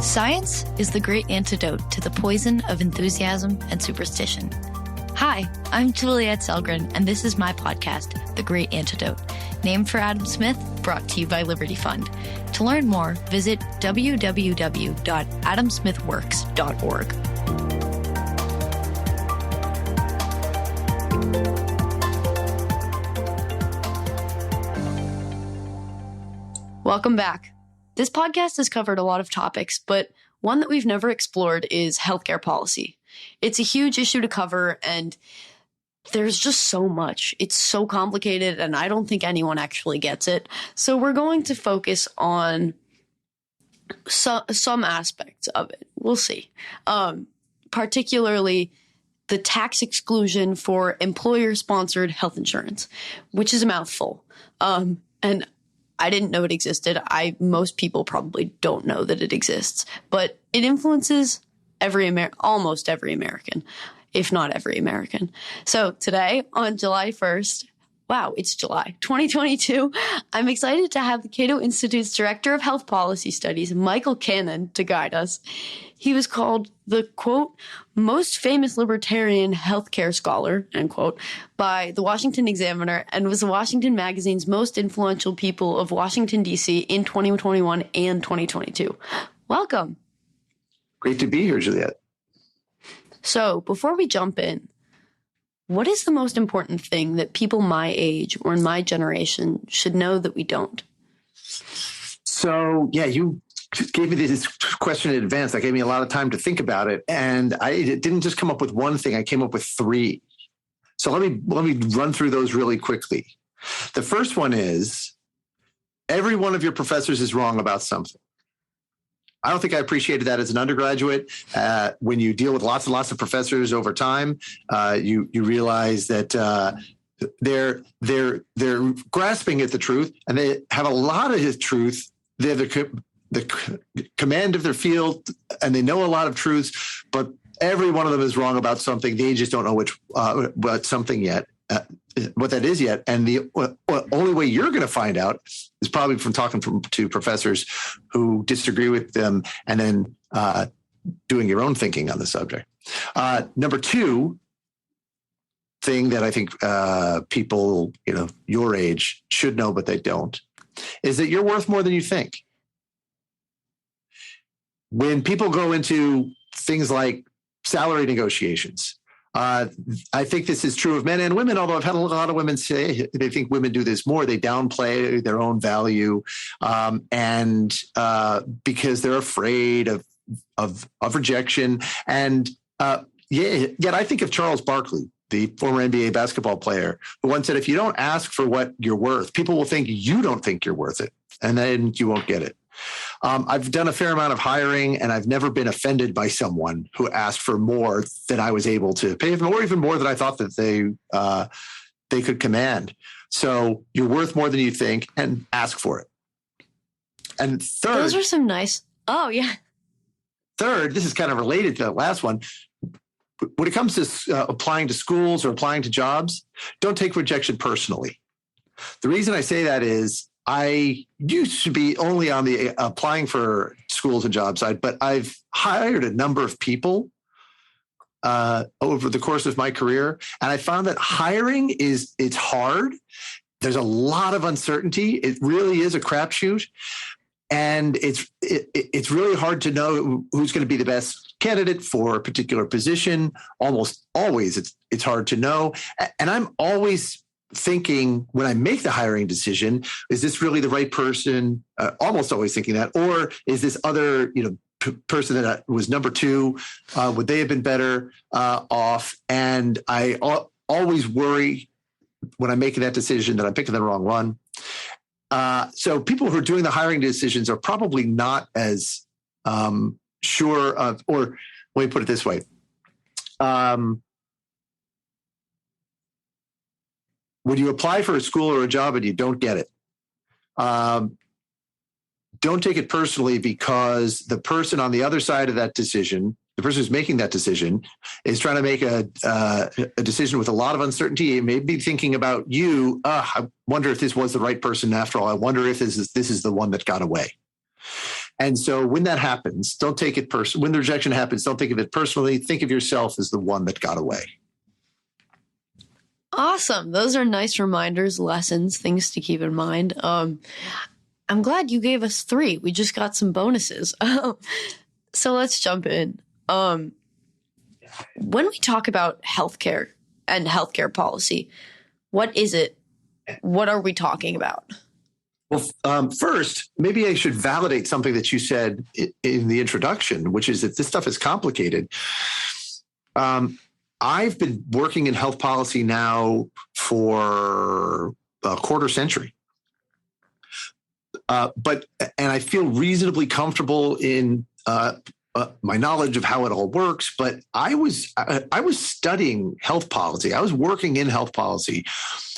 Science is the great antidote to the poison of enthusiasm and superstition. Hi, I'm Juliette Selgren, and this is my podcast, The Great Antidote, named for Adam Smith, brought to you by Liberty Fund. To learn more, visit www.adamsmithworks.org. Welcome back. This podcast has covered a lot of topics, but one that we've never explored is healthcare policy. It's a huge issue to cover, and there's just so much. It's so complicated, and I don't think anyone actually gets it. So we're going to focus on some aspects of it. We'll see. Particularly the tax exclusion for employer-sponsored health insurance, which is a mouthful. And I didn't know it existed. Most people probably don't know that it exists, but it influences almost every American, if not every American. So today, on July 1st, wow, it's July 2022, I'm excited to have the Cato Institute's Director of Health Policy Studies, Michael Cannon, to guide us. He was called the, quote, most famous libertarian healthcare scholar, end quote, by the Washington Examiner, and was the Washington Magazine's most influential people of Washington, D.C. in 2021 and 2022. Welcome. Great to be here, Juliette. So before we jump in, what is the most important thing that people my age or in my generation should know that we don't? So, yeah, you gave me this question in advance. That gave me a lot of time to think about it. And I didn't just come up with one thing. I came up with three. So let me run through those really quickly. The first one is every one of your professors is wrong about something. I don't think I appreciated that as an undergraduate. When you deal with lots and lots of professors over time, you realize that they're grasping at the truth, and they have a lot of his truth. They have the command of their field, and they know a lot of truths, but every one of them is wrong about something. They just don't know what something yet. What that is yet. And the only way you're going to find out is probably from talking to professors who disagree with them and then doing your own thinking on the subject. Number two thing that I think people, your age should know, but they don't, is that you're worth more than you think. When people go into things like salary negotiations, I think this is true of men and women, although I've had a lot of women say they think women do this more. They downplay their own value and because they're afraid of rejection. And yet I think of Charles Barkley, the former NBA basketball player, who once said, if you don't ask for what you're worth, people will think you don't think you're worth it, and then you won't get it. I've done a fair amount of hiring, and I've never been offended by someone who asked for more than I was able to pay them, or even more than I thought that they could command. So you're worth more than you think, and ask for it. And third, those are some nice. Oh yeah. Third, this is kind of related to that last one. When it comes to applying to schools or applying to jobs, don't take rejection personally. The reason I say that is, I used to be only on the applying for schools and job side, but I've hired a number of people over the course of my career. And I found that hiring it's hard. There's a lot of uncertainty. It really is a crapshoot. And it's really hard to know who's going to be the best candidate for a particular position. Almost always it's hard to know. And I'm always thinking when I make the hiring decision, is this really the right person? Almost always thinking that, or is this other, person that was number two, would they have been better off? And I always worry when I'm making that decision that I'm picking the wrong one. So people who are doing the hiring decisions are probably not as sure of, or let me put it this way. When you apply for a school or a job and you don't get it, don't take it personally, because the person on the other side of that decision, the person who's making that decision, is trying to make a decision with a lot of uncertainty. It may be thinking about you. I wonder if this was the right person after all. I wonder if this is the one that got away. And so when that happens, don't take it personally. When the rejection happens, don't think of it personally. Think of yourself as the one that got away. Awesome. Those are nice reminders, lessons, things to keep in mind. I'm glad you gave us 3. We just got some bonuses. So let's jump in. When we talk about healthcare and healthcare policy, what is it? What are we talking about? Well, first, maybe I should validate something that you said in the introduction, which is that this stuff is complicated. I've been working in health policy now for a quarter century. And I feel reasonably comfortable in my knowledge of how it all works. But I was studying health policy. I was working in health policy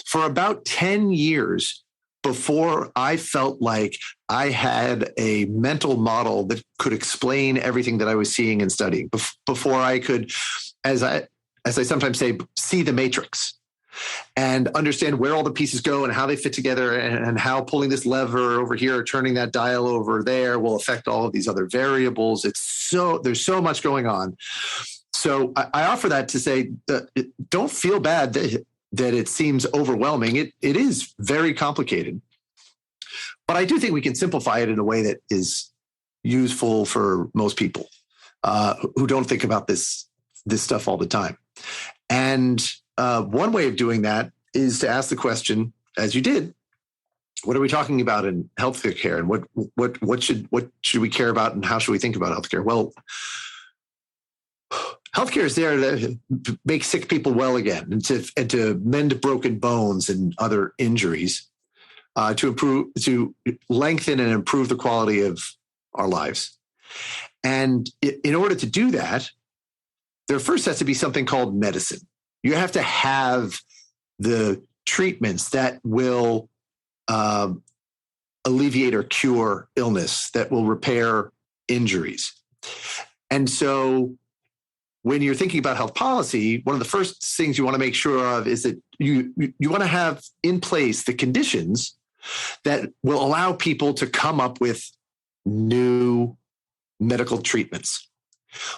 for about 10 years before I felt like I had a mental model that could explain everything that I was seeing and studying. Before I could, as I sometimes say, see the matrix and understand where all the pieces go and how they fit together, and how pulling this lever over here or turning that dial over there will affect all of these other variables. There's so much going on. So I offer that to say that don't feel bad that it seems overwhelming. It is very complicated, but I do think we can simplify it in a way that is useful for most people who don't think about this stuff all the time. And one way of doing that is to ask the question, as you did, what are we talking about in healthcare, and what should we care about, and how should we think about healthcare? Well, healthcare is there to make sick people well again, and to mend broken bones and other injuries, to lengthen and improve the quality of our lives. And in order to do that, there first has to be something called medicine. You have to have the treatments that will alleviate or cure illness, that will repair injuries. And so when you're thinking about health policy, one of the first things you want to make sure of is that you want to have in place the conditions that will allow people to come up with new medical treatments.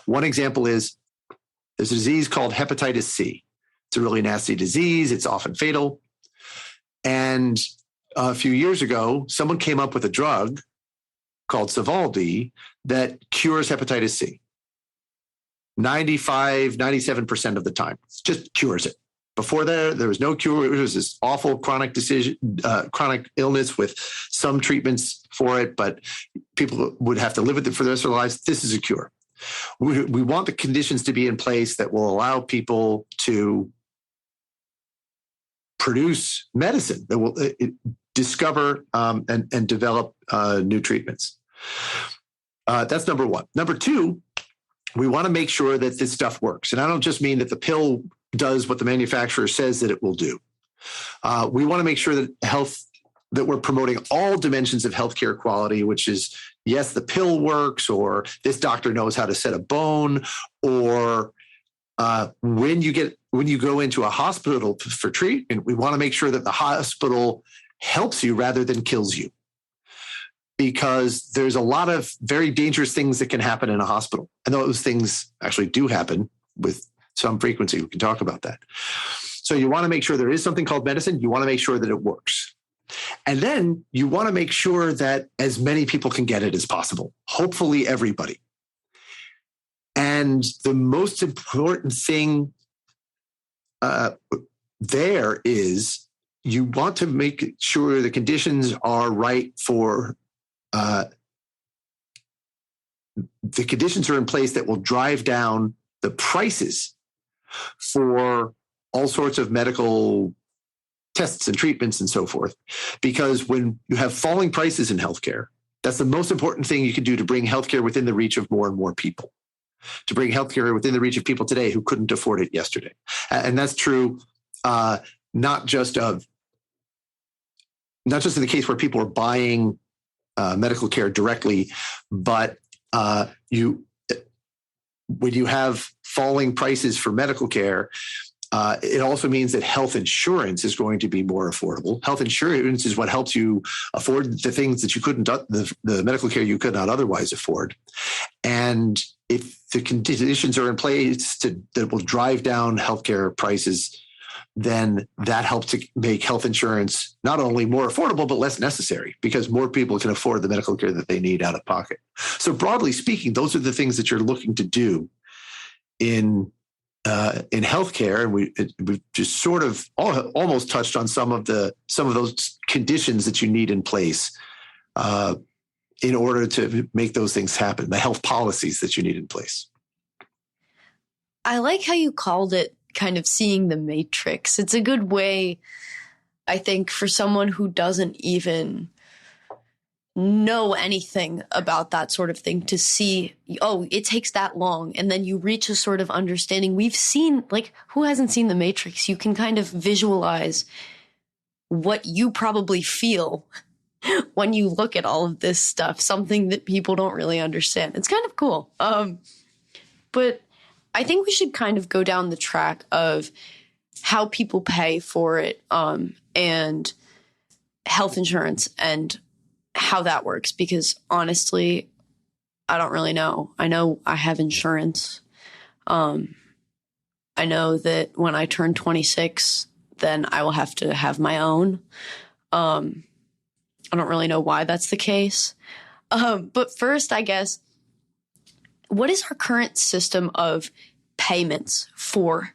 One example is there's a disease called hepatitis C. It's a really nasty disease. It's often fatal. And a few years ago, someone came up with a drug called Sovaldi that cures hepatitis C. 97% of the time, it just cures it. Before there was no cure. It was this awful chronic illness with some treatments for it, but people would have to live with it for the rest of their lives. This is a cure. We want the conditions to be in place that will allow people to produce medicine, that will discover and develop new treatments. That's number one. Number two, we want to make sure that this stuff works. And I don't just mean that the pill does what the manufacturer says that it will do. We want to make sure that we're promoting all dimensions of healthcare quality, which is, yes, the pill works, or this doctor knows how to set a bone, or when you go into a hospital for treatment, we want to make sure that the hospital helps you rather than kills you, because there's a lot of very dangerous things that can happen in a hospital. And those things actually do happen with some frequency. We can talk about that. So you want to make sure there is something called medicine. You want to make sure that it works. And then you want to make sure that as many people can get it as possible, hopefully everybody. And the most important thing there is you want to make sure the conditions are right for the conditions are in place that will drive down the prices for all sorts of medical tests and treatments and so forth. Because when you have falling prices in healthcare, that's the most important thing you can do to bring healthcare within the reach of more and more people, to bring healthcare within the reach of people today who couldn't afford it yesterday. And that's true not just in the case where people are buying medical care directly, but when you have falling prices for medical care, It also means that health insurance is going to be more affordable. Health insurance is what helps you afford the things that you couldn't, the medical care you could not otherwise afford. And if the conditions are in place that will drive down healthcare prices, then that helps to make health insurance not only more affordable, but less necessary because more people can afford the medical care that they need out of pocket. So broadly speaking, those are the things that you're looking to do in healthcare, and we've just sort of almost touched on some of those conditions that you need in place in order to make those things happen. The health policies that you need in place. I like how you called it kind of seeing the matrix. It's a good way, I think, for someone who doesn't even know anything about that sort of thing to see, oh, it takes that long. And then you reach a sort of understanding. We've seen, like, who hasn't seen The Matrix? You can kind of visualize what you probably feel when you look at all of this stuff, something that people don't really understand. It's kind of cool. But I think we should kind of go down the track of how people pay for it and health insurance and how that works, because honestly, I don't really know. I know I have insurance. I know that when I turn 26, then I will have to have my own. I don't really know why that's the case. But first, I guess, what is our current system of payments for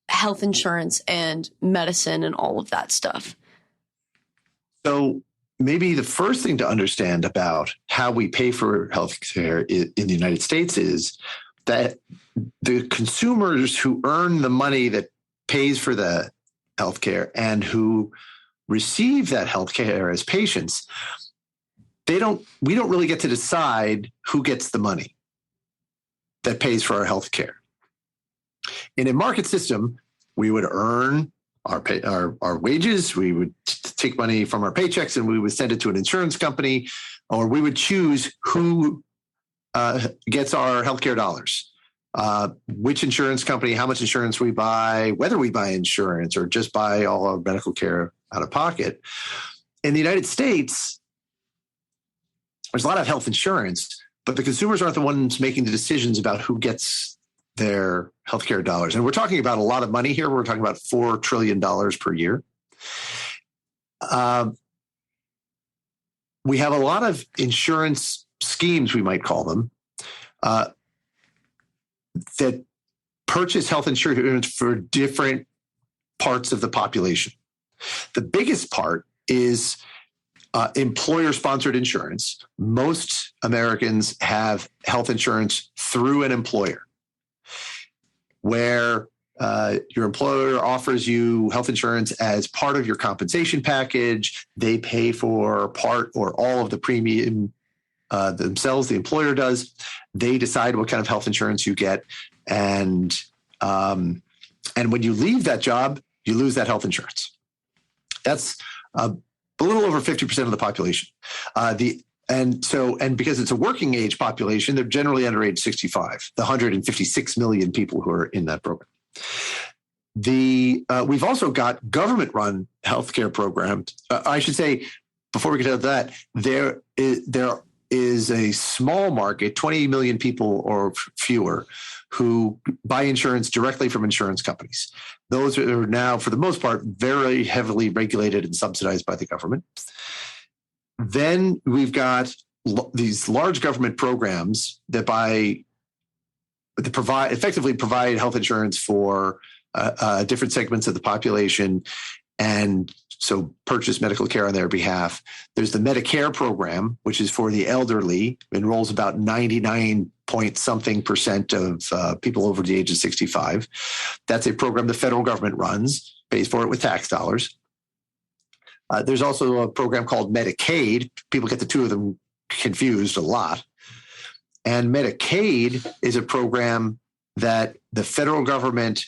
health insurance and medicine and all of that stuff? So maybe the first thing to understand about how we pay for healthcare in the United States is that the consumers who earn the money that pays for the healthcare and who receive that healthcare as patients, we don't really get to decide who gets the money that pays for our healthcare. In a market system, we would earn our wages, we would take money from our paychecks and we would send it to an insurance company, or we would choose who gets our healthcare dollars, which insurance company, how much insurance we buy, whether we buy insurance or just buy all our medical care out of pocket. In the United States, there's a lot of health insurance, but the consumers aren't the ones making the decisions about who gets their healthcare dollars. And we're talking about a lot of money here. We're talking about $4 trillion per year. We have a lot of insurance schemes, we might call them, that purchase health insurance for different parts of the population. The biggest part is employer-sponsored insurance. Most Americans have health insurance through an employer, where your employer offers you health insurance as part of your compensation package. They pay for part or all of the premium themselves. The employer does. They decide what kind of health insurance you get. And when you leave that job, you lose that health insurance. That's a little over 50% of the population. And because it's a working age population, they're generally under age 65, the 156 million people who are in that program. We've also got government-run healthcare programs. I should say, before we get to that, there is a small market, 20 million people or fewer, who buy insurance directly from insurance companies. Those are now, for the most part, very heavily regulated and subsidized by the government. Then we've got these large government programs that effectively provide health insurance for different segments of the population, and so purchase medical care on their behalf. There's the Medicare program, which is for the elderly, enrolls about 99-point-something% of people over the age of 65. That's a program the federal government runs, pays for it with tax dollars. There's also a program called Medicaid. People get the two of them confused a lot. And Medicaid is a program that the federal government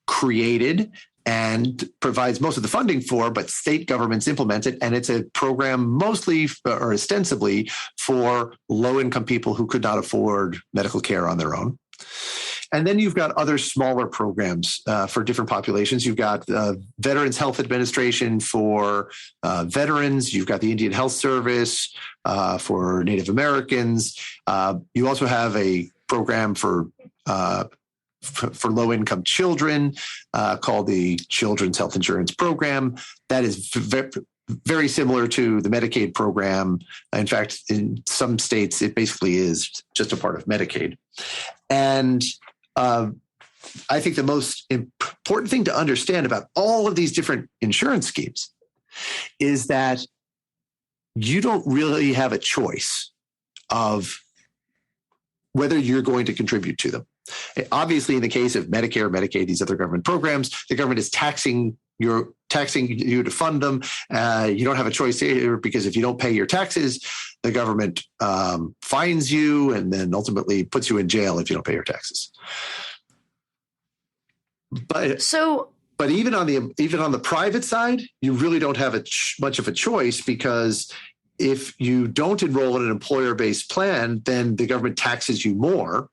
created and provides most of the funding for, but state governments implement it. And it's a program mostly or ostensibly for low-income people who could not afford medical care on their own. And then you've got other smaller programs for different populations. You've got Veterans Health Administration for veterans. You've got the Indian Health Service for Native Americans. You also have a program for low-income children called the Children's Health Insurance Program. That is very similar to the Medicaid program. In fact, in some states, it basically is just a part of Medicaid. And I think the most important thing to understand about all of these different insurance schemes is that you don't really have a choice of whether you're going to contribute to them. Obviously, in the case of Medicare, Medicaid, these other government programs, the government is taxing you to fund them. You don't have a choice here, because if you don't pay your taxes, the government fines you and then ultimately puts you in jail if you don't pay your taxes. But even on the private side, you really don't have much of a choice, because if you don't enroll in an employer-based plan, then the government taxes you more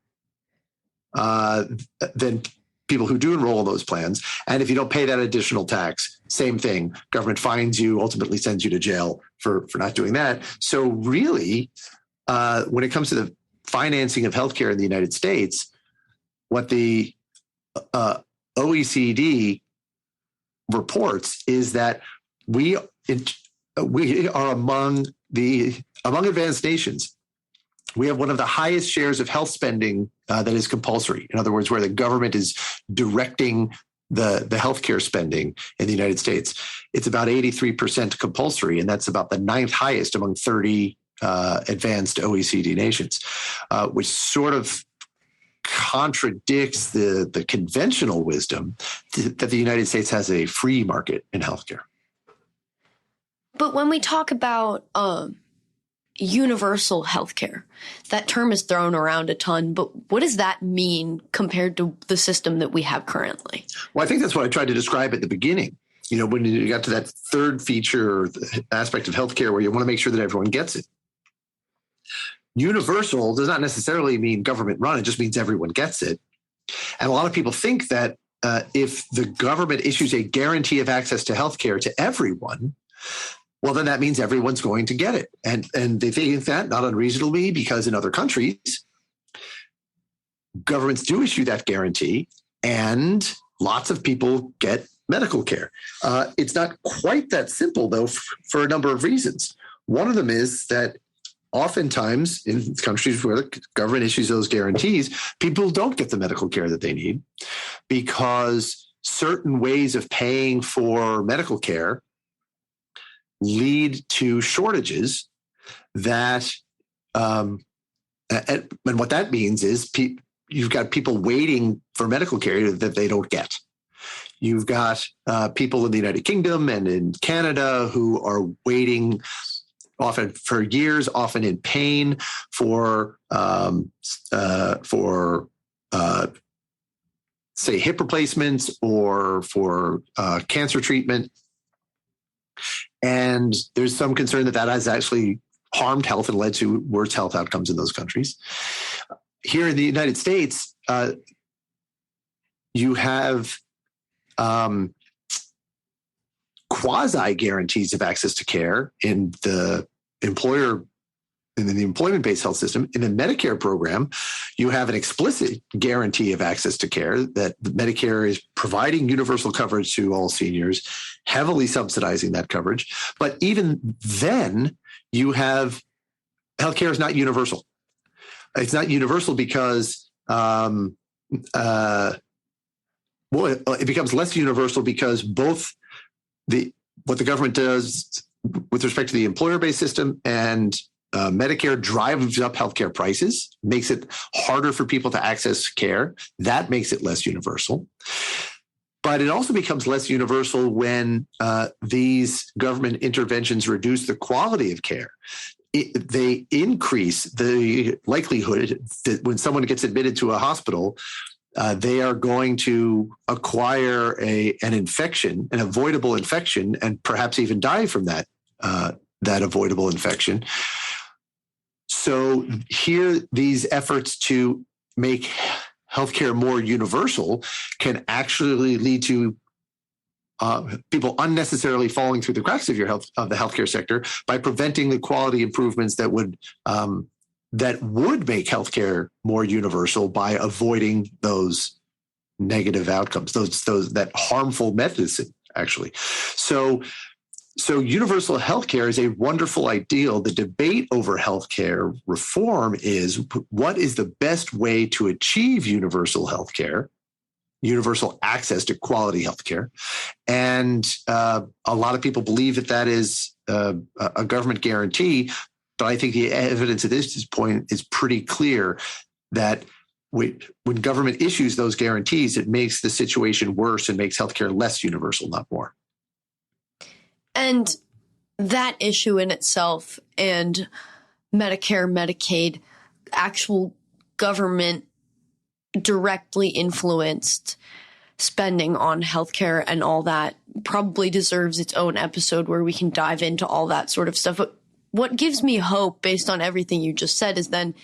than people who do enroll in those plans. And if you don't pay that additional tax, same thing, government fines you, ultimately sends you to jail for not doing that. So really, when it comes to the financing of healthcare in the United States, what the OECD reports is that we are among advanced nations. We have one of the highest shares of health spending that is compulsory. In other words, where the government is directing the healthcare spending in the United States. It's about 83% compulsory, and that's about the 9th highest among 30 advanced OECD nations, which sort of contradicts the conventional wisdom that the United States has a free market in healthcare. But when we talk about universal healthcare, that term is thrown around a ton, but what does that mean compared to the system that we have currently? Well, I think that's what I tried to describe at the beginning. When you got to that third feature or aspect of healthcare where you want to make sure that everyone gets it. Universal does not necessarily mean government run. It just means everyone gets it. And a lot of people think that if the government issues a guarantee of access to healthcare to everyone, well, then that means everyone's going to get it. And they think that not unreasonably, because in other countries, governments do issue that guarantee and lots of people get medical care. It's not quite that simple, though, for a number of reasons. One of them is that oftentimes in countries where the government issues those guarantees, people don't get the medical care that they need because certain ways of paying for medical care lead to shortages that, and what that means is you've got people waiting for medical care that they don't get. You've got people in the United Kingdom and in Canada who are waiting often for years, often in pain for say hip replacements or for cancer treatment. And there's some concern that has actually harmed health and led to worse health outcomes in those countries. Here in the United States, you have quasi guarantees of access to care in the employment-based health system. In the Medicare program, you have an explicit guarantee of access to care that Medicare is providing universal coverage to all seniors, heavily subsidizing that coverage. But even then, you have healthcare is not universal. It's not universal because it becomes less universal because both what the government does with respect to the employer-based system and Medicare drives up healthcare prices, makes it harder for people to access care. That makes it less universal. But it also becomes less universal when these government interventions reduce the quality of care. They increase the likelihood that when someone gets admitted to a hospital, they are going to acquire an infection, an avoidable infection, and perhaps even die from that avoidable infection. So here, these efforts to make healthcare more universal can actually lead to people unnecessarily falling through the cracks of the healthcare sector by preventing the quality improvements that would make healthcare more universal by avoiding those negative outcomes, those that harmful medicine actually. So universal healthcare is a wonderful ideal. The debate over healthcare reform is what is the best way to achieve universal healthcare, universal access to quality healthcare. And a lot of people believe that is a government guarantee. But I think the evidence at this point is pretty clear that when government issues those guarantees, it makes the situation worse and makes healthcare less universal, not more. And that issue in itself and Medicare, Medicaid, actual government directly influenced spending on healthcare and all that probably deserves its own episode where we can dive into all that sort of stuff. But what gives me hope based on everything you just said is then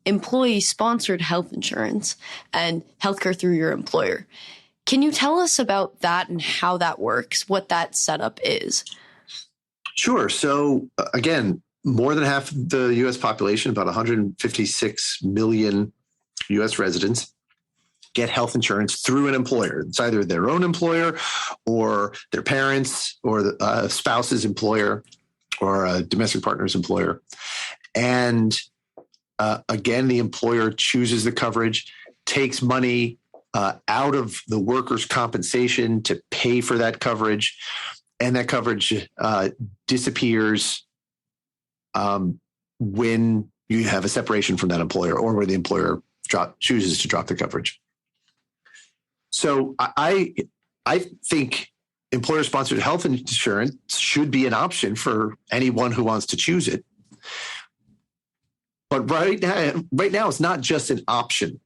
employee-sponsored health insurance and healthcare through your employer. Can you tell us about that and how that works, what that setup is? Sure. So again, more than half of the U.S. population, about 156 million U.S. residents, get health insurance through an employer. It's either their own employer or their parents or the spouse's employer or a domestic partner's employer. And again, the employer chooses the coverage, takes money out of the worker's compensation to pay for that coverage. And that coverage disappears when you have a separation from that employer or where the employer chooses to drop the coverage. So I think employer-sponsored health insurance should be an option for anyone who wants to choose it. But right now, it's not just an option.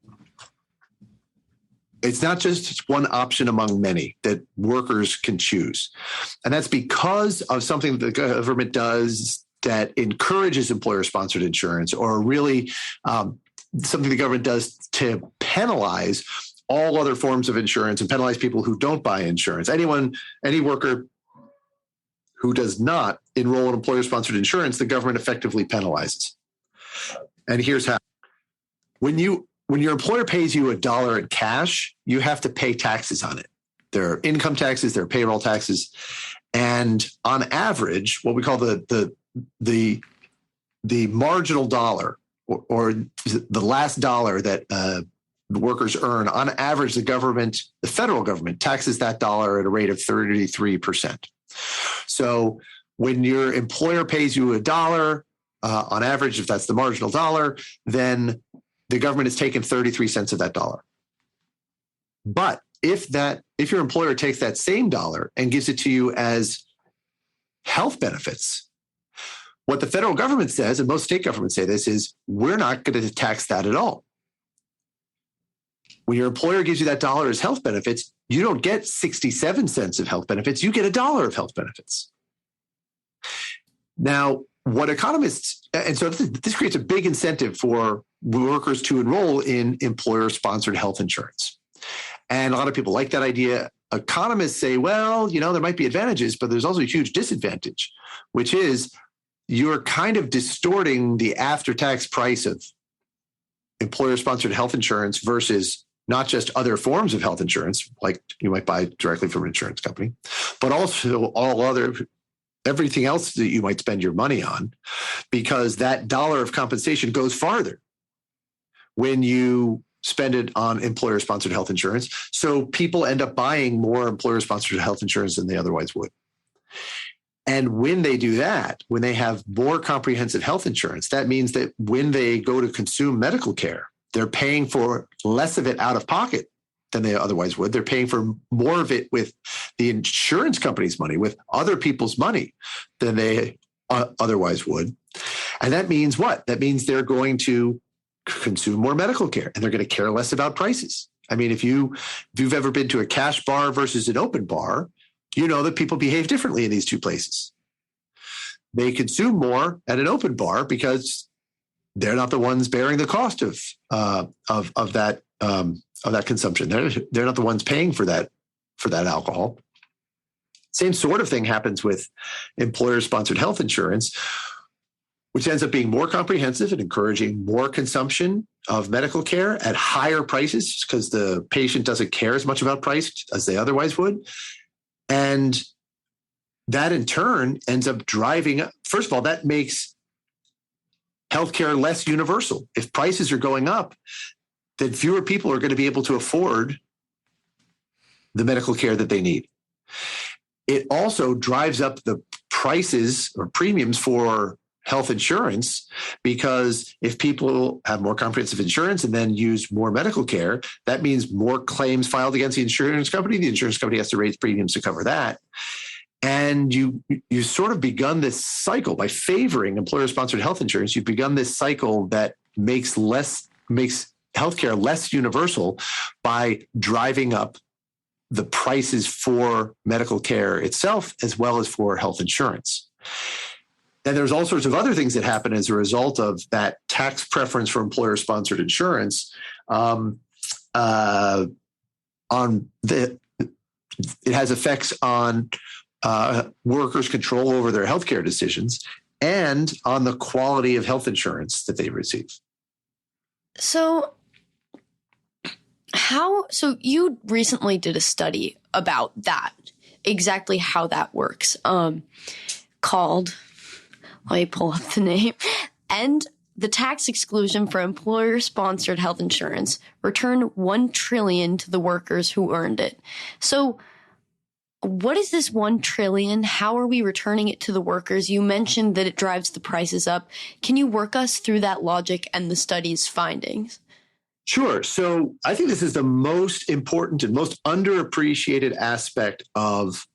It's not just one option among many that workers can choose. And that's because of something that the government does that encourages employer-sponsored insurance, or really something the government does to penalize all other forms of insurance and penalize people who don't buy insurance. Any worker who does not enroll in employer-sponsored insurance, the government effectively penalizes. And here's how. When your employer pays you $1 in cash, you have to pay taxes on it. There are income taxes, there are payroll taxes. And on average, what we call the marginal dollar or the last dollar that the workers earn, on average, the federal government taxes that dollar at a rate of 33%. So when your employer pays you $1, on average, if that's the marginal dollar, then the government has taken 33 cents of that dollar. But if your employer takes that same dollar and gives it to you as health benefits, what the federal government says, and most state governments say this, is we're not going to tax that at all. When your employer gives you that dollar as health benefits, you don't get 67 cents of health benefits, you get $1 of health benefits. Now, what economists, and so this creates a big incentive for workers to enroll in employer-sponsored health insurance. And a lot of people like that idea. Economists say, well, there might be advantages, but there's also a huge disadvantage, which is you're kind of distorting the after-tax price of employer-sponsored health insurance versus not just other forms of health insurance, like you might buy directly from an insurance company, but also everything else that you might spend your money on, because that dollar of compensation goes farther when you spend it on employer-sponsored health insurance. So people end up buying more employer-sponsored health insurance than they otherwise would. And when they do that, when they have more comprehensive health insurance, that means that when they go to consume medical care, they're paying for less of it out of pocket than they otherwise would. They're paying for more of it with the insurance company's money, with other people's money than they otherwise would. And that means what? That means they're going to consume more medical care and they're going to care less about prices. I mean, if you've ever been to a cash bar versus an open bar, you know that people behave differently in these two places. They consume more at an open bar because they're not the ones bearing the cost of that of that consumption. They're not the ones paying for that alcohol. Same sort of thing happens with employer-sponsored health insurance, which ends up being more comprehensive and encouraging more consumption of medical care at higher prices because the patient doesn't care as much about price as they otherwise would. And that in turn ends up driving up. First of all, that makes healthcare less universal. If prices are going up, then fewer people are going to be able to afford the medical care that they need. It also drives up the prices or premiums for health insurance, because if people have more comprehensive insurance and then use more medical care, that means more claims filed against the insurance company. The insurance company has to raise premiums to cover that. And you sort of begun this cycle by favoring employer-sponsored health insurance. You've begun this cycle that makes healthcare less universal by driving up the prices for medical care itself, as well as for health insurance. And there's all sorts of other things that happen as a result of that tax preference for employer-sponsored insurance. It has effects on workers' control over their healthcare decisions and on the quality of health insurance that they receive. So you recently did a study about that, exactly how that works, called, let me pull up the name, End the Tax Exclusion for Employer-Sponsored Health Insurance, Return $1 trillion to the workers who earned it. So what is this $1 trillion? How are we returning it to the workers? You mentioned that it drives the prices up. Can you work us through that logic and the study's findings? Sure. So I think this is the most important and most underappreciated aspect of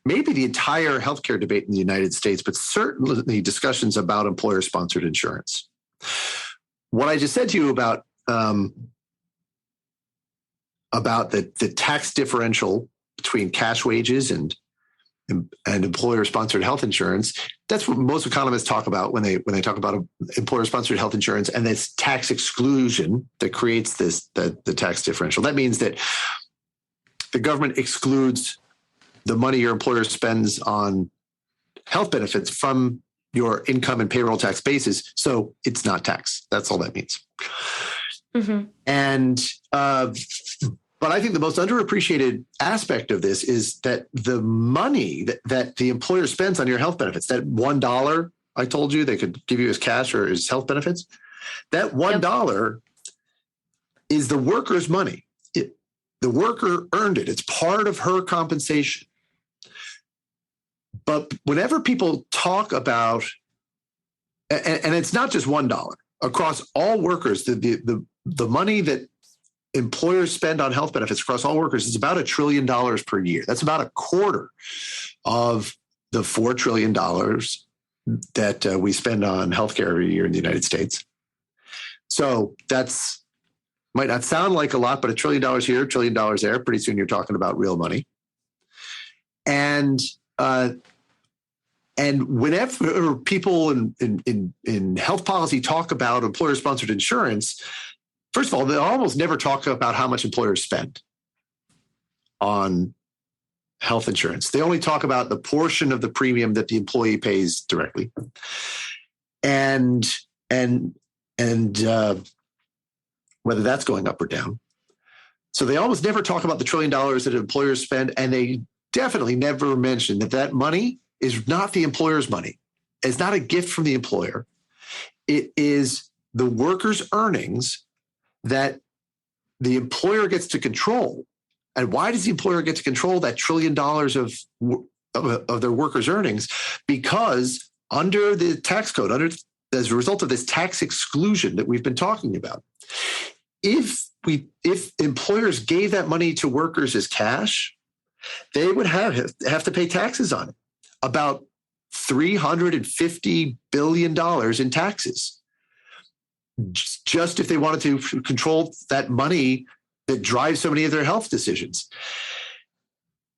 maybe the entire healthcare debate in the United States, but certainly discussions about employer-sponsored insurance. What I just said to you about the tax differential between cash wages and employer-sponsored health insurance, that's what most economists talk about when they talk about employer-sponsored health insurance and this tax exclusion that creates the tax differential. That means that the government excludes the money your employer spends on health benefits from your income and payroll tax basis, so it's not tax. That's all that means. Mm-hmm. And but I think the most underappreciated aspect of this is that the money that the employer spends on your health benefits, that $1 I told you they could give you as cash or as health benefits, that $1 is the worker's money. The worker earned it. It's part of her compensation. But whenever people talk about, and it's not just $1, across all workers, the money that employers spend on health benefits across all workers is about $1 trillion per year. That's about a quarter of the $4 trillion that we spend on healthcare every year in the United States. So that's might not sound like a lot, but $1 trillion here, $1 trillion there. Pretty soon you're talking about real money. And whenever people in health policy talk about employer-sponsored insurance, first of all, they almost never talk about how much employers spend on health insurance. They only talk about the portion of the premium that the employee pays directly, and whether that's going up or down. So they almost never talk about the $1 trillion that employers spend, and they definitely never mention that money is not the employer's money. It's not a gift from the employer. It is the worker's earnings that the employer gets to control. And why does the employer get to control that $1 trillion of their workers' earnings? Because under the tax code, as a result of this tax exclusion that we've been talking about, if employers gave that money to workers as cash, they would have to pay taxes on it, about $350 billion in taxes, just if they wanted to control that money that drives so many of their health decisions.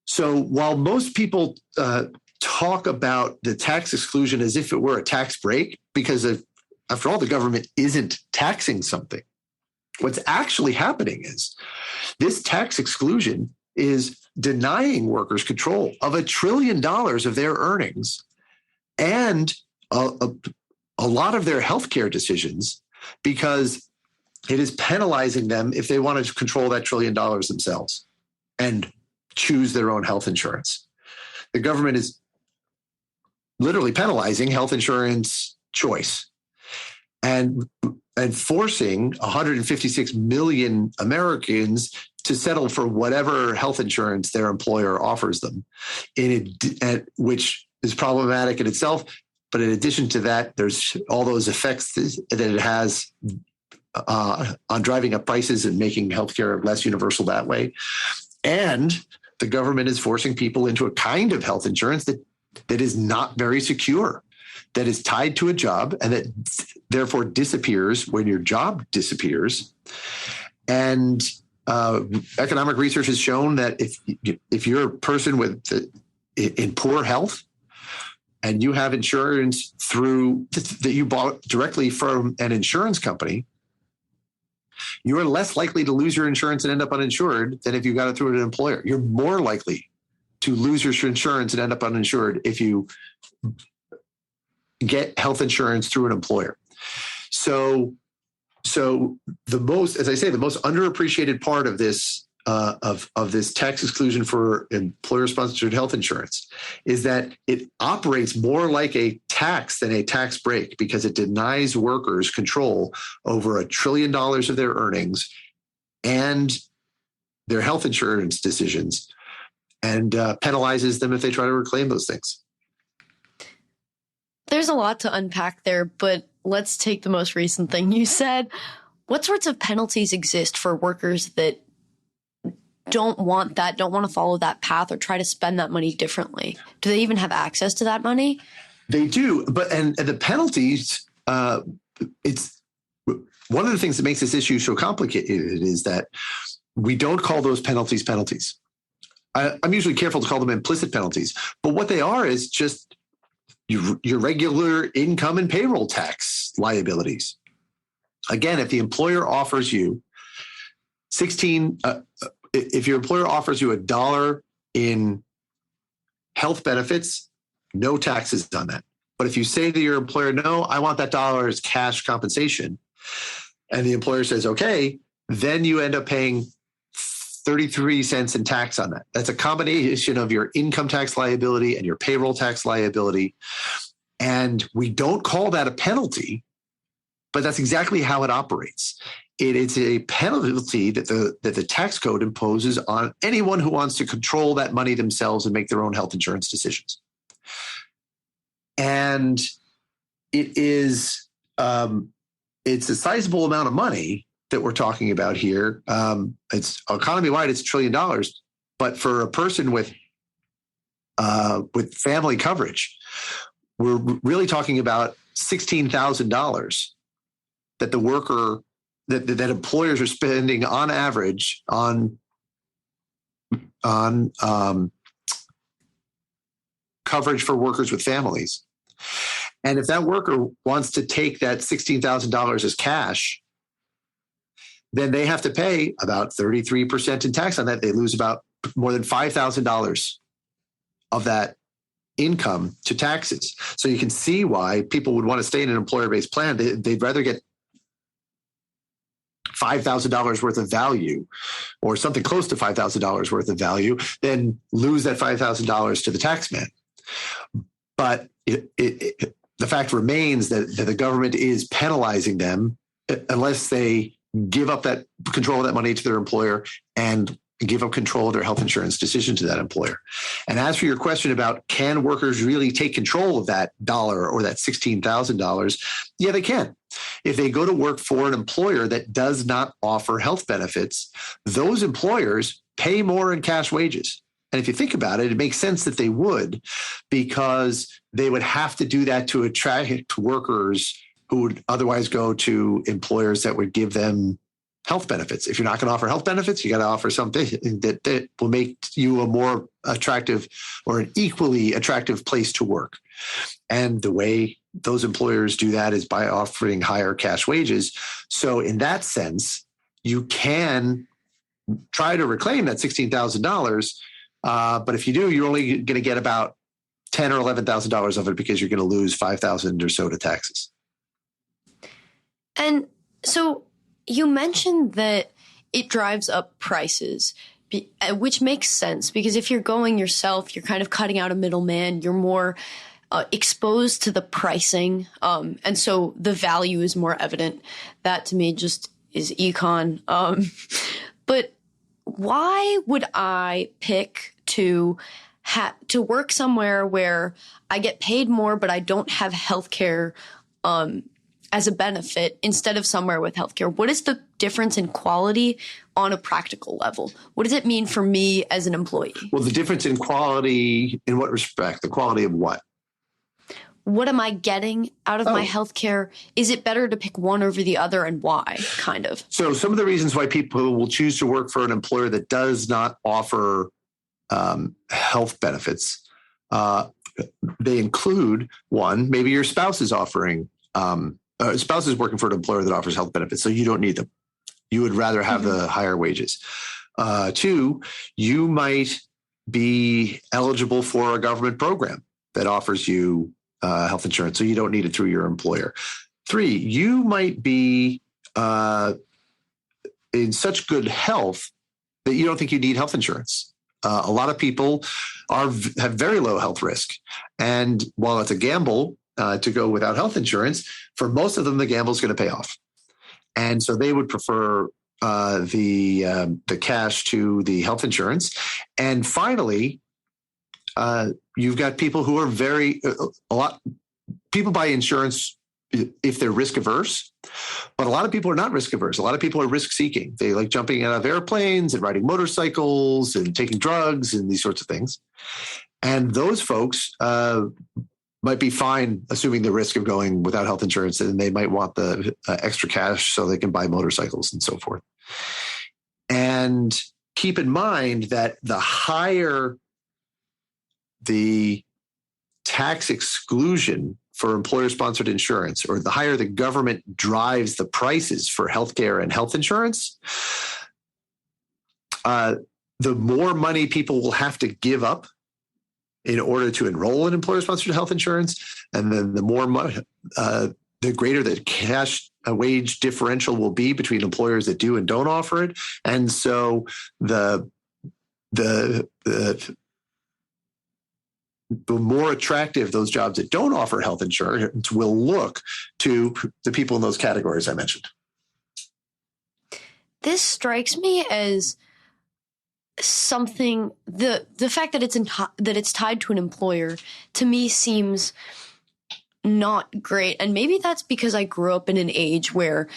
So while most people talk about the tax exclusion as if it were a tax break, because after all, the government isn't taxing something, What's actually happening is this tax exclusion is denying workers control of $1 trillion of their earnings and a lot of their healthcare decisions, because it is penalizing them if they want to control that $1 trillion themselves and choose their own health insurance. The government is literally penalizing health insurance choice and forcing 156 million Americans to settle for whatever health insurance their employer offers them, which is problematic in itself. But in addition to that, there's all those effects that it has on driving up prices and making healthcare less universal that way. And the government is forcing people into a kind of health insurance that is not very secure, that is tied to a job and that therefore disappears when your job disappears. And economic research has shown that if you're a person in poor health and you have insurance that you bought directly from an insurance company, you are less likely to lose your insurance and end up uninsured than if you got it through an employer. You're more likely to lose your insurance and end up uninsured if you get health insurance through an employer. So the most underappreciated part of this of this tax exclusion for employer-sponsored health insurance is that it operates more like a tax than a tax break, because it denies workers control over $1 trillion of their earnings and their health insurance decisions, and penalizes them if they try to reclaim those things. There's a lot to unpack there, but let's take the most recent thing you said. What sorts of penalties exist for workers that don't want to follow that path or try to spend that money differently? Do they even have access to that money? They do, and the penalties, it's one of the things that makes this issue so complicated is that we don't call those penalties penalties. I'm usually careful to call them implicit penalties, but what they are is just your regular income and payroll tax liabilities. Again, if the employer offers you if your employer offers you $1 in health benefits, no taxes on that. But if you say to your employer, no, I want that $1 as cash compensation, and the employer says, okay, then you end up paying 33 cents in tax on that. That's a combination of your income tax liability and your payroll tax liability. And we don't call that a penalty, but that's exactly how it operates. It's a penalty that the tax code imposes on anyone who wants to control that money themselves and make their own health insurance decisions. And it's a sizable amount of money that we're talking about here. It's economy-wide, it's $1 trillion. But for a person with family coverage, we're really talking about $16,000 that the worker, that employers are spending on average on coverage for workers with families. And if that worker wants to take that $16,000 as cash, then they have to pay about 33% in tax on that. They lose about more than $5,000 of that income to taxes. So you can see why people would want to stay in an employer-based plan. They'd rather get $5,000 worth of value or something close to $5,000 worth of value than lose that $5,000 to the tax man. But the fact remains that the government is penalizing them unless they give up that control of that money to their employer and give up control of their health insurance decision to that employer. And as for your question about can workers really take control of that dollar or that $16,000, yeah, they can. If they go to work for an employer that does not offer health benefits, those employers pay more in cash wages. And if you think about it, it makes sense that they would, because they would have to do that to attract workers who would otherwise go to employers that would give them health benefits. If you're not going to offer health benefits, you got to offer something that will make you a more attractive or an equally attractive place to work. And the way those employers do that is by offering higher cash wages. So in that sense, you can try to reclaim that $16,000. But if you do, you're only going to get about $10,000 or $11,000 of it because you're going to lose $5,000 or so to taxes. And so you mentioned that it drives up prices, which makes sense because if you're going yourself, you're kind of cutting out a middleman. You're more exposed to the pricing. And so the value is more evident. That to me just is econ. But why would I pick to work somewhere where I get paid more, but I don't have healthcare as a benefit instead of somewhere with healthcare? What is the difference in quality on a practical level? What does it mean for me as an employee? Well, the difference in quality, in what respect? The quality of what? What am I getting out of my healthcare? Is it better to pick one over the other, and why, kind of? So some of the reasons why people will choose to work for an employer that does not offer health benefits, they include, one, maybe your spouse is offering, spouse is working for an employer that offers health benefits, so you don't need them. You would rather have the higher wages. Two, you might be eligible for a government program that offers you health insurance, so you don't need it through your employer. Three, you might be in such good health that you don't think you need health insurance. A lot of people have very low health risk. And while it's a gamble to go without health insurance, for most of them, the gamble is going to pay off. And so they would prefer the cash to the health insurance. And finally, you've got people who are people buy insurance if they're risk averse, but a lot of people are not risk averse. A lot of people are risk seeking. They like jumping out of airplanes and riding motorcycles and taking drugs and these sorts of things. And those folks might be fine assuming the risk of going without health insurance, and they might want the extra cash so they can buy motorcycles and so forth. And keep in mind that the higher the tax exclusion for employer-sponsored insurance, or the higher the government drives the prices for healthcare and health insurance, the more money people will have to give up in order to enroll in employer-sponsored health insurance, and then the more money, the greater the cash wage differential will be between employers that do and don't offer it, and so the more attractive those jobs that don't offer health insurance will look to the people in those categories I mentioned. This strikes me as something, the fact that it's tied to an employer, to me seems not great. And maybe that's because I grew up in an age where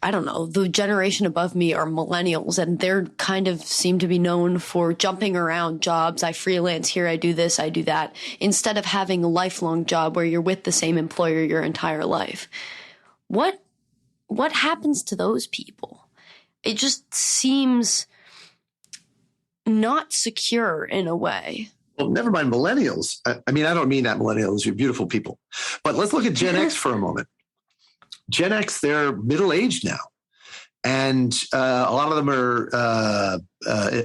I don't know, the generation above me are millennials, and they're kind of seem to be known for jumping around jobs. I freelance here, I do this, I do that, instead of having a lifelong job where you're with the same employer your entire life. What happens to those people? It just seems not secure in a way. Well, never mind millennials. I mean, I don't mean that millennials, you're beautiful people. But let's look at Gen X for a moment. Gen X, they're middle-aged now. And a lot of them are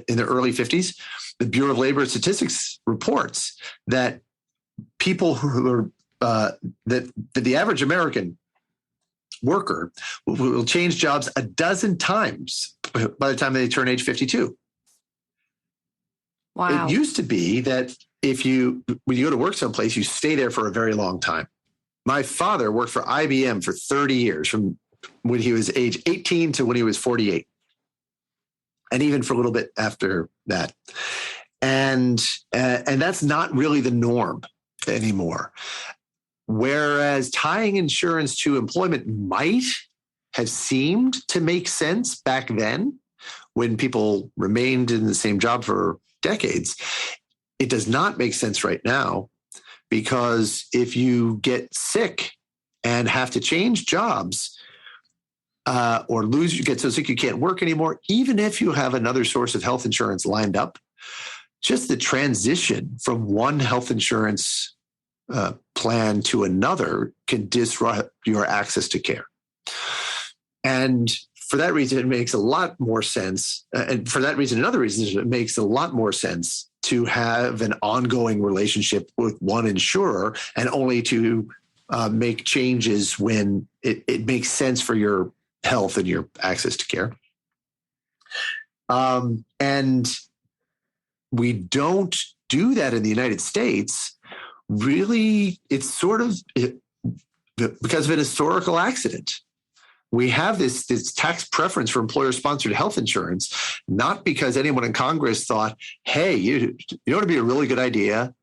in their early 50s. The Bureau of Labor Statistics reports that people who are, that the average American worker will change jobs a dozen times by the time they turn age 52. Wow. It used to be that when you go to work someplace, you stay there for a very long time. My father worked for IBM for 30 years, from when he was age 18 to when he was 48. And even for a little bit after that. And that's not really the norm anymore. Whereas tying insurance to employment might have seemed to make sense back then when people remained in the same job for decades, it does not make sense right now. Because if you get sick and have to change jobs or you get so sick you can't work anymore, even if you have another source of health insurance lined up, just the transition from one health insurance plan to another can disrupt your access to care. And for that reason, it makes a lot more sense. And for that reason, and other reasons, it makes a lot more sense to have an ongoing relationship with one insurer and only to make changes when it makes sense for your health and your access to care. And we don't do that in the United States. Really, it's sort of because of an historical accident. We have this tax preference for employer-sponsored health insurance, not because anyone in Congress thought, hey, you know what would be a really good idea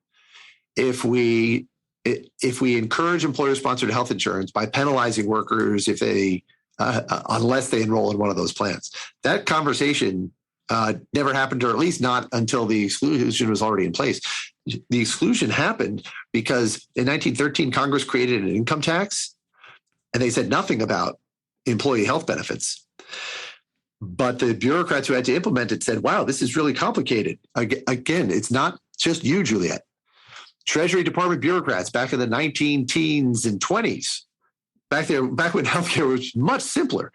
if we encourage employer-sponsored health insurance by penalizing workers if they unless they enroll in one of those plans. That conversation never happened, or at least not until the exclusion was already in place. The exclusion happened because in 1913, Congress created an income tax, and they said nothing about employee health benefits. But the bureaucrats who had to implement it said, wow, this is really complicated. Again, it's not just you, Juliet. Treasury Department bureaucrats back in the 19-teens and 20s, back when healthcare was much simpler,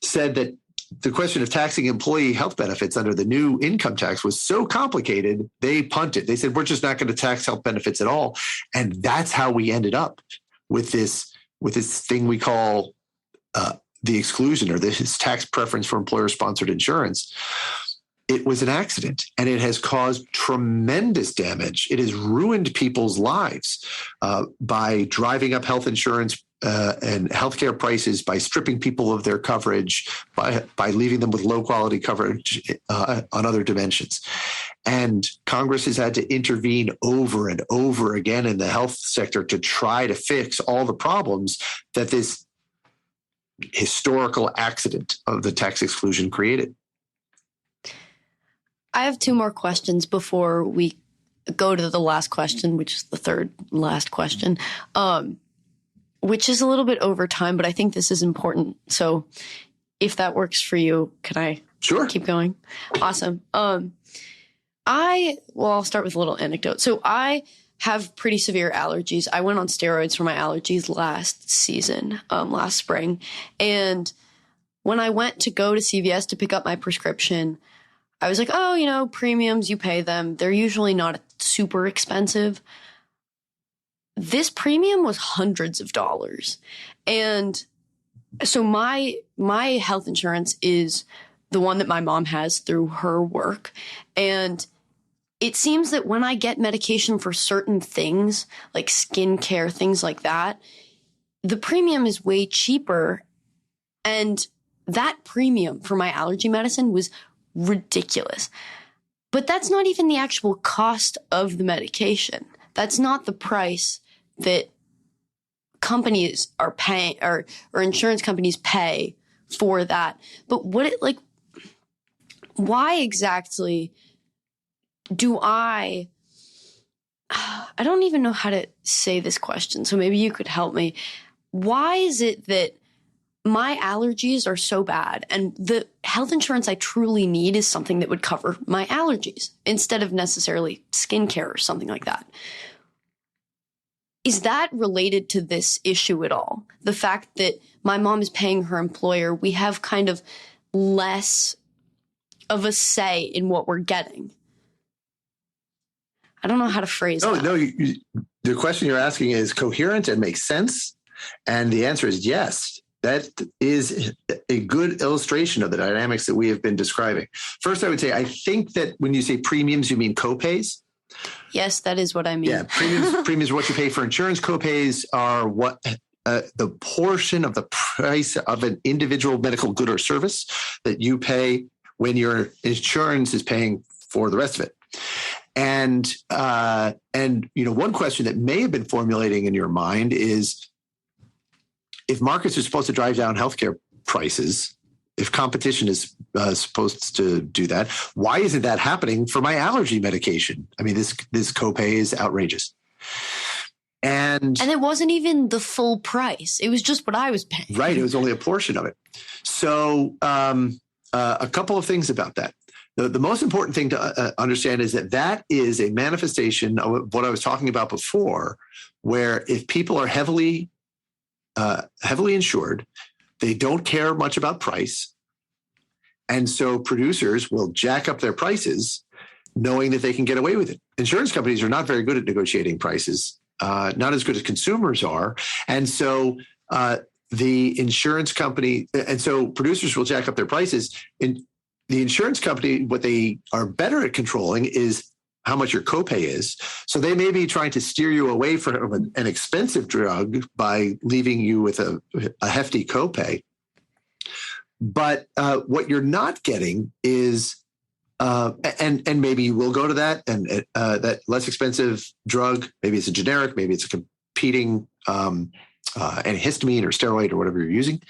said that the question of taxing employee health benefits under the new income tax was so complicated, they punted. They said, we're just not going to tax health benefits at all. And that's how we ended up with this thing we call the exclusion, or this tax preference for employer-sponsored insurance. It was an accident, and it has caused tremendous damage. It has ruined people's lives by driving up health insurance and healthcare prices, by stripping people of their coverage, by leaving them with low-quality coverage on other dimensions. And Congress has had to intervene over and over again in the health sector to try to fix all the problems that this historical accident of the tax exclusion created. I have two more questions before we go to the last question, which is the third last question, which is a little bit over time, but I think this is important. So if that works for you, can I keep going? Awesome. I'll start with a little anecdote. So I have pretty severe allergies. I went on steroids for my allergies last season, last spring. And when I went to go to CVS to pick up my prescription, I was like, oh, premiums, you pay them. They're usually not super expensive. This premium was hundreds of dollars. And so my health insurance is the one that my mom has through her work. And it seems that when I get medication for certain things, like skincare, things like that, the premium is way cheaper. And that premium for my allergy medicine was ridiculous. But that's not even the actual cost of the medication. That's not the price that companies are paying, or insurance companies pay for that. But why exactly do I don't even know how to say this question, so maybe you could help me. Why is it that my allergies are so bad and the health insurance I truly need is something that would cover my allergies instead of necessarily skincare or something like that? Is that related to this issue at all? The fact that my mom is paying her employer, we have kind of less of a say in what we're getting. I don't know how to phrase that. No, the question you're asking is coherent and makes sense. And the answer is yes. That is a good illustration of the dynamics that we have been describing. First, I would say, I think that when you say premiums, you mean copays. Yes, that is what I mean. Yeah, premiums are what you pay for insurance. Copays are what the portion of the price of an individual medical good or service that you pay when your insurance is paying for the rest of it. And one question that may have been formulating in your mind is, if markets are supposed to drive down healthcare prices, if competition is supposed to do that, why isn't that happening for my allergy medication? I mean, this copay is outrageous. And it wasn't even the full price. It was just what I was paying. Right. It was only a portion of it. So a couple of things about that. The most important thing to understand is that is a manifestation of what I was talking about before, where if people are heavily insured, they don't care much about price. And so producers will jack up their prices knowing that they can get away with it. Insurance companies are not very good at negotiating prices, not as good as consumers are. And so the insurance company, and so producers will jack up their prices. And the insurance company, what they are better at controlling is how much your copay is. So they may be trying to steer you away from an expensive drug by leaving you with a hefty copay. But what you're not getting is, and maybe you will go to that and that less expensive drug. Maybe it's a generic, maybe it's a competing antihistamine or steroid or whatever you're using.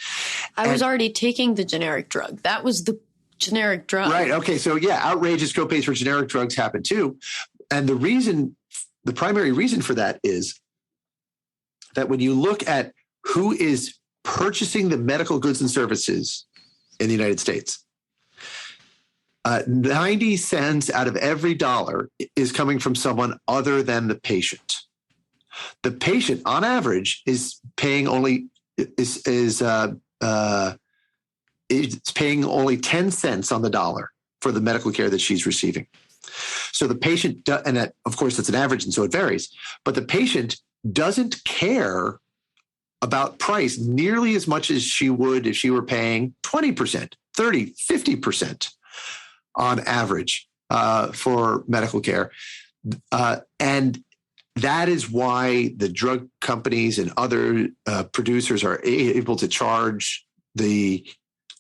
I was already taking the generic drug. That was the generic drug. Right. Okay. So yeah, outrageous copays for generic drugs happen too. And the primary reason for that is that when you look at who is purchasing the medical goods and services in the United States, 90 cents out of every dollar is coming from someone other than the patient. The patient, on average, is paying only it's paying only 10 cents on the dollar for the medical care that she's receiving. So the patient, and that, of course, that's an average, and so it varies. But the patient doesn't care about price nearly as much as she would if she were paying 20%, 30, 50% on average for medical care. And that is why the drug companies and other producers are able to charge the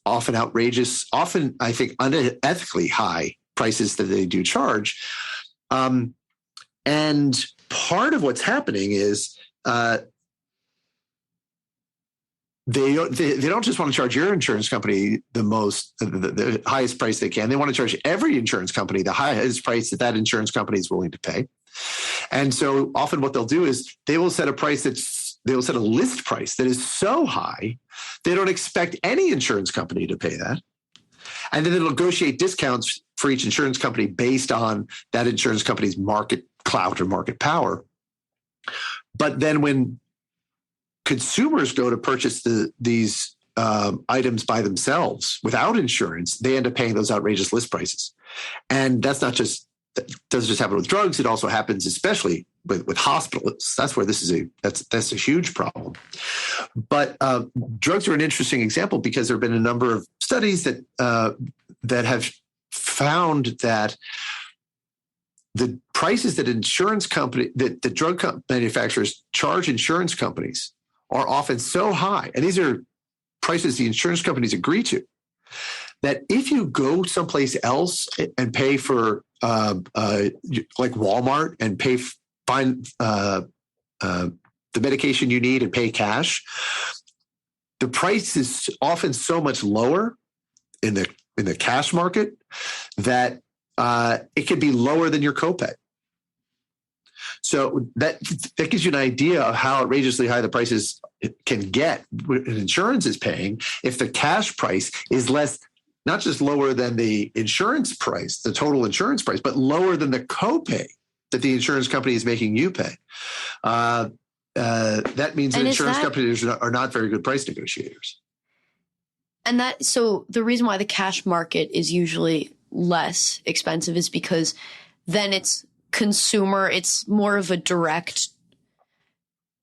often outrageous, often, I think, unethically high prices that they do charge. And part of what's happening is they don't just want to charge your insurance company the highest price they can. They want to charge every insurance company the highest price that insurance company is willing to pay. And so often what they'll do is they will set a list price that is so high, they don't expect any insurance company to pay that. And then they'll negotiate discounts for each insurance company based on that insurance company's market clout or market power. But then when consumers go to purchase these items by themselves without insurance, they end up paying those outrageous list prices. And that doesn't just happen with drugs. It also happens especially with hospitals. That's where that's a huge problem. But drugs are an interesting example because there have been a number of studies that have found that the prices that the drug manufacturers charge insurance companies are often so high, and these are prices the insurance companies agree to, that if you go someplace else and pay for like Walmart and find the medication you need and pay cash, the price is often so much lower in the cash market that it can be lower than your copay. So that gives you an idea of how outrageously high the prices can get when insurance is paying if the cash price is less, not just lower than the insurance price, the total insurance price, but lower than the copay that the insurance company is making you pay. That means that insurance companies are not very good price negotiators. And so the reason why the cash market is usually less expensive is because then it's more of a direct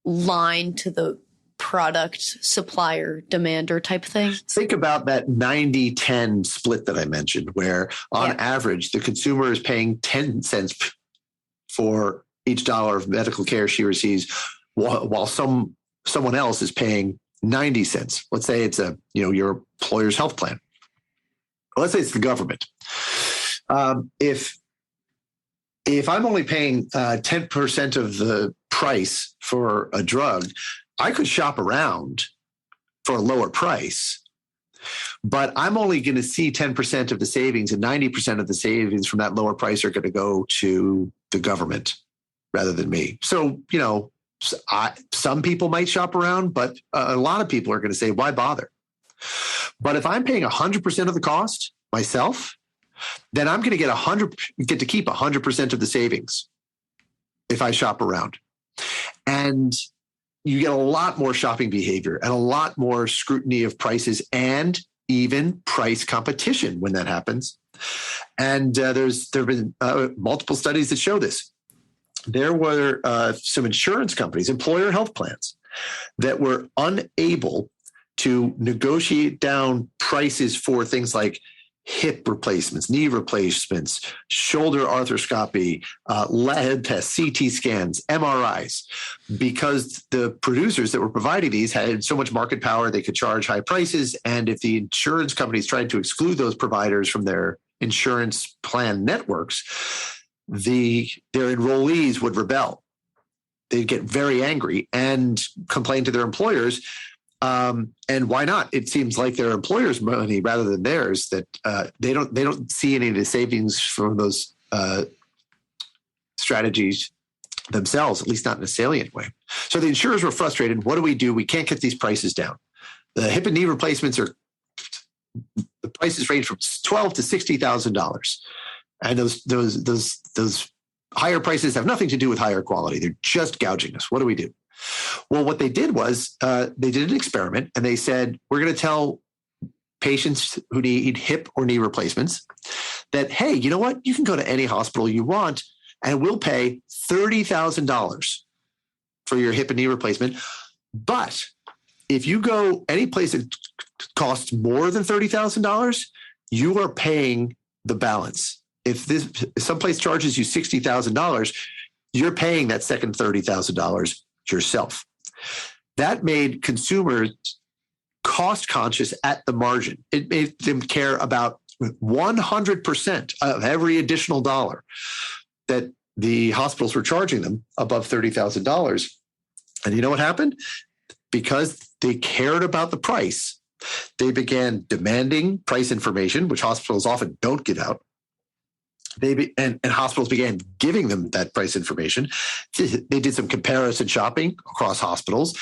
line to the product supplier demander type thing. Think about that 90-10 split that I mentioned, where on average, the consumer is paying 10 cents for each dollar of medical care she receives, while someone else is paying 90 cents. Let's say it's your employer's health plan. Let's say it's the government. If I'm only paying 10% of the price for a drug, I could shop around for a lower price, but I'm only going to see 10% of the savings, and 90% of the savings from that lower price are going to go to the government rather than me. So, some people might shop around, but a lot of people are going to say, why bother? But if I'm paying 100% of the cost myself, then I'm going to get to keep 100% of the savings if I shop around. And you get a lot more shopping behavior and a lot more scrutiny of prices and even price competition when that happens. And there have been multiple studies that show this. There were some insurance companies, employer health plans, that were unable to negotiate down prices for things like hip replacements, knee replacements, shoulder arthroscopy, lead tests, CT scans, MRIs, because the producers that were providing these had so much market power, they could charge high prices. And if the insurance companies tried to exclude those providers from their insurance plan networks, their enrollees would rebel. They'd get very angry and complain to their employers. And why not? It seems like their employers' money rather than theirs. That they don't see any of the savings from those strategies themselves, at least not in a salient way. So the insurers were frustrated. What do? We can't get these prices down. The hip and knee replacements the prices range from $12,000 to $60,000, and those higher prices have nothing to do with higher quality. They're just gouging us. What do we do? Well, what they did was they did an experiment, and they said, we're going to tell patients who need hip or knee replacements that, hey, you know what? You can go to any hospital you want, and we'll pay $30,000 for your hip and knee replacement. But if you go any place that costs more than $30,000, you are paying the balance. If someplace charges you $60,000, you're paying that second $30,000 yourself. That made consumers cost conscious at the margin. It made them care about 100% of every additional dollar that the hospitals were charging them above $30,000. And you know what happened? Because they cared about the price, they began demanding price information, which hospitals often don't give out. And hospitals began giving them that price information. They did some comparison shopping across hospitals,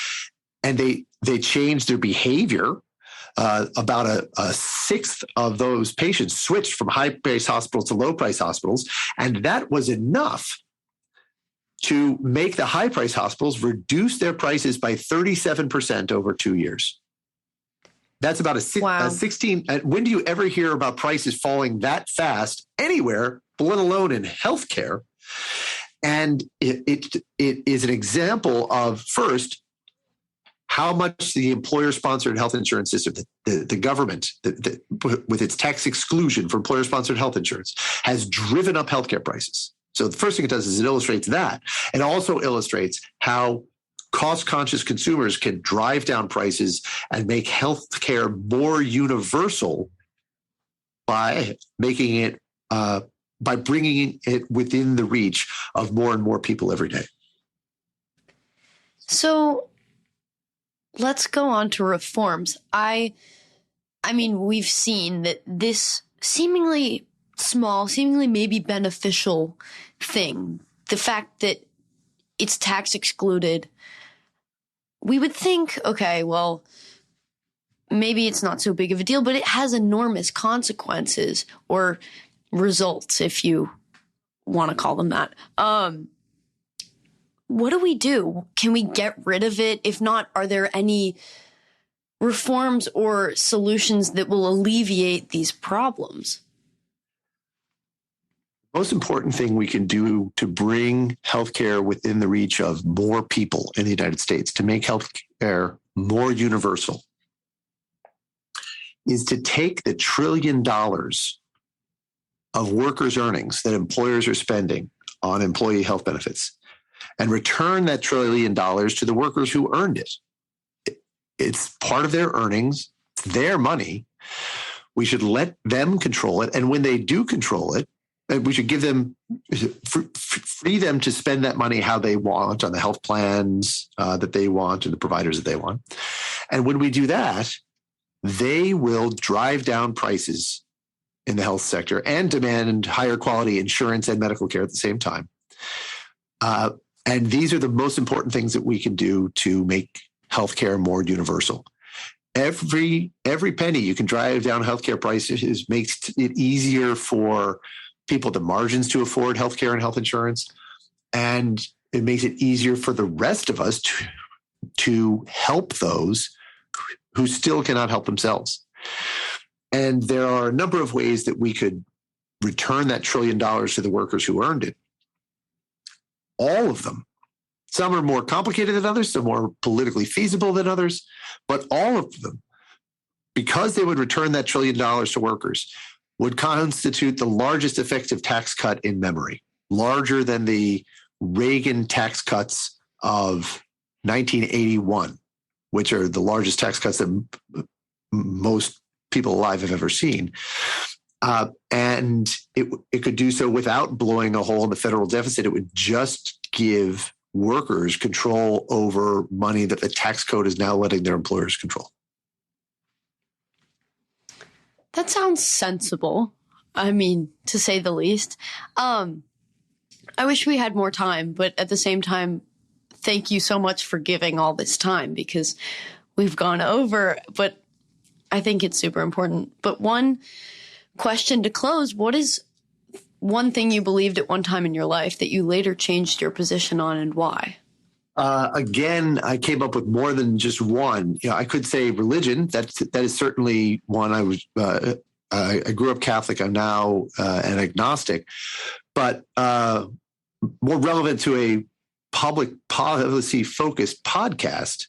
and they changed their behavior. About a sixth of those patients switched from high-price hospitals to low-price hospitals, and that was enough to make the high-price hospitals reduce their prices by 37% over 2 years. That's about a 16. When do you ever hear about prices falling that fast anywhere, let alone in healthcare? And it is an example of, first, how much the employer-sponsored health insurance system, the government, with its tax exclusion for employer-sponsored health insurance, has driven up healthcare prices. So the first thing it does is it illustrates that. It also illustrates how cost-conscious consumers can drive down prices and make healthcare more universal by making it, by bringing it within the reach of more and more people every day. So let's go on to reforms. I mean, we've seen that this seemingly small, seemingly maybe beneficial thing, the fact that it's tax excluded, we would think, okay, well, maybe it's not so big of a deal, but it has enormous consequences or results, if you want to call them that. What do we do? Can we get rid of it? If not, are there any reforms or solutions that will alleviate these problems? Most important thing we can do to bring healthcare within the reach of more people in the United States, to make healthcare more universal, is to take the $1 trillion of workers' earnings that employers are spending on employee health benefits and return that $1 trillion to the workers who earned it. It's part of their earnings, it's their money. We should let them control it. And when they do control it, we should give them, free them to spend that money how they want on the health plans that they want and the providers that they want. And when we do that, they will drive down prices in the health sector and demand higher quality insurance and medical care at the same time. And these are the most important things that we can do to make healthcare more universal. Every penny you can drive down healthcare prices makes it easier for people at the margins to afford healthcare and health insurance. And it makes it easier for the rest of us to help those who still cannot help themselves. And there are a number of ways that we could return that $1 trillion to the workers who earned it. All of them. Some are more complicated than others, some more politically feasible than others, but all of them, because they would return that $1 trillion to workers, would constitute the largest effective tax cut in memory, larger than the Reagan tax cuts of 1981, which are the largest tax cuts that most people alive have ever seen. And it could do so without blowing a hole in the federal deficit. It would just give workers control over money that the tax code is now letting their employers control. That sounds sensible. I mean, to say the least. I wish we had more time, but at the same time, thank you so much for giving all this time, because we've gone over, but I think it's super important. But one question to close, what is one thing you believed at one time in your life that you later changed your position on, and why? Again, I came up with more than just one. I could say religion. That is certainly one. I grew up Catholic. I'm now an agnostic, but more relevant to a public policy focused podcast,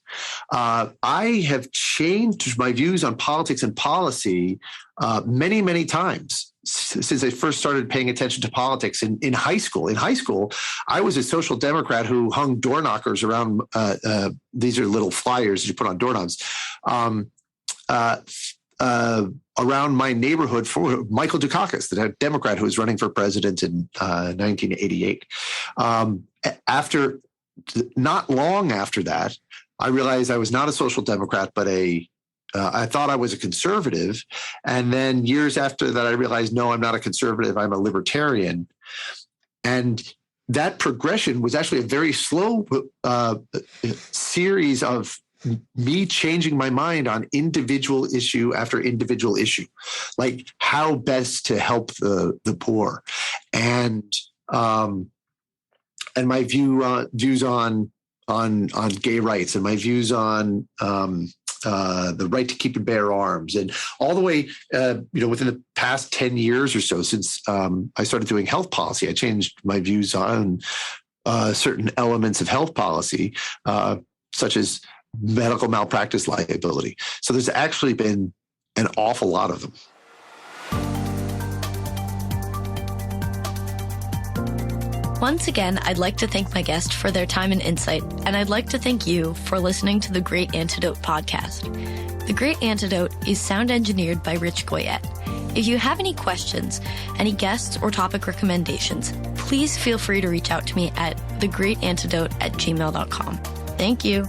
I have changed my views on politics and policy many, many times since I first started paying attention to politics in high school. In high school, I was a social democrat who hung door knockers around. These are little flyers you put on doorknobs. Around my neighborhood for Michael Dukakis, the Democrat who was running for president in 1988. Not long after that, I realized I was not a social democrat, but I thought I was a conservative. And then years after that, I realized, no, I'm not a conservative. I'm a libertarian. And that progression was actually a very slow series of me changing my mind on individual issue after individual issue, like how best to help the poor, and my views on gay rights, and my views on the right to keep and bear arms, and all the way within the past 10 years or so since I started doing health policy, I changed my views on certain elements of health policy, such as medical malpractice liability. So there's actually been an awful lot of them. Once again, I'd like to thank my guest for their time and insight, and I'd like to thank you for listening to the Great Antidote podcast. The Great Antidote is sound engineered by Rich Goyette. If you have any questions, any guests or topic recommendations, please feel free to reach out to me at thegreatantidote@gmail.com. Thank you.